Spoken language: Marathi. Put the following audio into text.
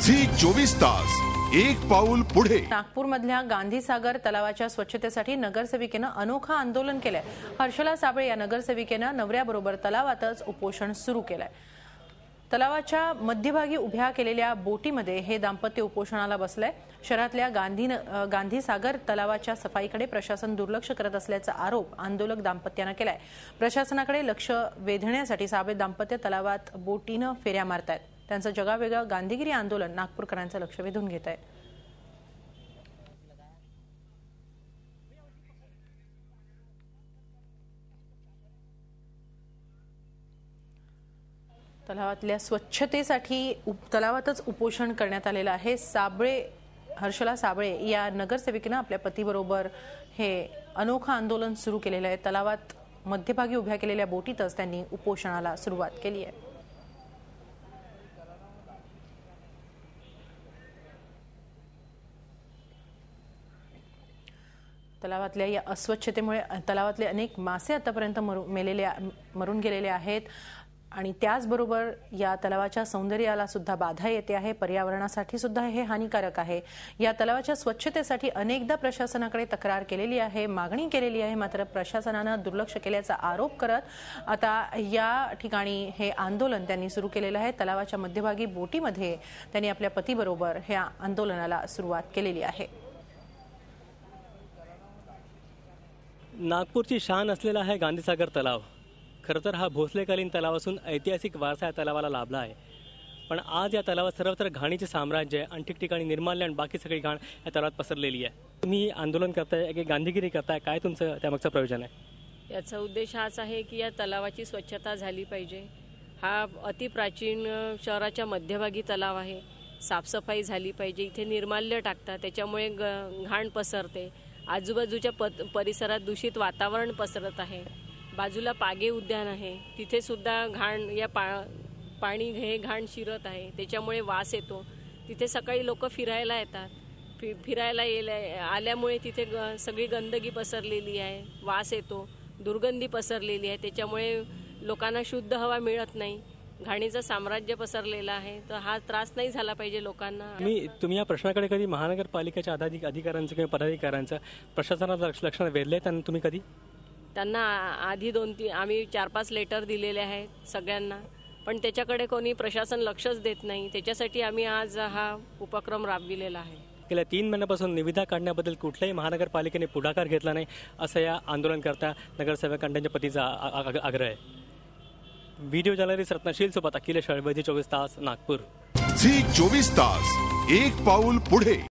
झी 24 तास एक पाऊल पुढे। नागपूरमधल्या गांधीसागर तलावाच्या स्वच्छतेसाठी नगरसेविकेनं अनोखं आंदोलन केलंय। हर्षला साबळे या नगरसेविकेनं नवऱ्याबरोबर तलावातच उपोषण सुरू केलंय। तलावाच्या मध्यभागी उभ्या केलेल्या बोटीमध्ये हे दाम्पत्य उपोषणाला बसलंय। शहरातल्या गांधीसागर तलावाच्या सफाईकडे प्रशासन दुर्लक्ष करत असल्याचा आरोप आंदोलक दाम्पत्यानं केलाय। प्रशासनाकडे लक्ष वेधण्यासाठी साबळे दाम्पत्य तलावात बोटीनं फेऱ्या मारतायत। त्यांचं जगावेगळं गांधीगिरी आंदोलन नागपूरकरांचं लक्ष वेधून घेत आहे। तलावातल्या स्वच्छतेसाठी तलावातच उपोषण करण्यात आलेलं आहे। हर्षला साबळे या नगरसेविकेनं आपल्या पतीबरोबर हे अनोखं आंदोलन सुरू केलेलं आहे। तलावात मध्यभागी उभ्या केलेल्या बोटीतच त्यांनी उपोषणाला सुरुवात केली आहे। तलावातल्या या अस्वच्छतेमुळे तलावातले अनेक मासे आतापर्यंत मरून गेलेले आहेत आणि त्याचबरोबर या तलावाच्या सौंदर्याला सुद्धा बाधा येते आहे। पर्यावरणासाठी सुद्धा हे हानिकारक आहे। या तलावाच्या स्वच्छतेसाठी अनेकदा प्रशासनाकडे तक्रार केलेली आहे, मागणी केलेली आहे, मात्र प्रशासनानं दुर्लक्ष केल्याचा आरोप करत आता या ठिकाणी हे आंदोलन त्यांनी सुरू केलेलं आहे। तलावाच्या मध्यभागी बोटीमध्ये त्यांनी आपल्या पतीबरोबर ह्या आंदोलनाला सुरुवात केलेली आहे। नागपूरची शान असलेला आहे गांधीसागर तलाव। खरं तर हा भोसलेकालीन तलाव असून ऐतिहासिक वारसा या तलावाला लाभला आहे। पण आज या तलावात सर्वत्र घाणीचे साम्राज्य आहे आणि ठिकठिकाणी निर्माल्य आणि बाकी सगळी घाण या तलावात पसरलेली आहे। तुम्ही आंदोलन करताय, एक गांधीगिरी करताय, काय तुमचं त्यामागचं प्रयोजन आहे? याचा उद्देश हाच आहे की या तलावाची स्वच्छता झाली पाहिजे। हा अतिप्राचीन शहराच्या मध्यभागी तलाव आहे। साफसफाई झाली पाहिजे। इथे निर्माल्य टाकतात, त्याच्यामुळे घाण पसरते। आजूबाजूच्या परिसरात दूषित वातावरण पसरत आहे। बाजूला पागे उद्यान आहे, तिथे सुद्धा घाण या पाणी हे घाण शिरत आहे, त्याच्यामुळे वास येतो। तिथे सकाळी लोक फिरायला येतात, फिरायला आल्यामुळे तिथे सगळी गंदगी पसरलेली आहे, वास येतो, दुर्गंधी पसरलेली आहे, त्याच्यामुळे लोकांना शुद्ध हवा मिळत नाही, घाणीचं साम्राज्य पसरलेलं आहे। तर हा त्रास नाही झाला पाहिजे लोकांना। तुम्ही या प्रश्नाकडे कधी महानगरपालिकेच्या अधिकाऱ्यांचं किंवा पदाधिकाऱ्यांचं प्रशासनाचं लक्ष वेधलंय? त्यांना तुम्ही कधी त्यांना आधी 2-3 आम्ही 4-5 लेटर दिलेले आहेत सगळ्यांना, पण त्याच्याकडे कोणी प्रशासन लक्षच देत नाही। त्याच्यासाठी आम्ही आज हा उपक्रम राबविलेला आहे। गेल्या 3 महिन्यापासून निविदा काढण्याबद्दल कुठल्याही महानगरपालिकेने पुढाकार घेतला नाही, असं या आंदोलनकर्ता नगरसेवकांच्या त्यांच्या पतीचा आग्रह आहे। व्हिडिओ जर्नलिस्ट रत्नशील सोबत अखिलेश हळवदी, 24 तास नागपूर। झी 24 तास एक पाऊल पुढे।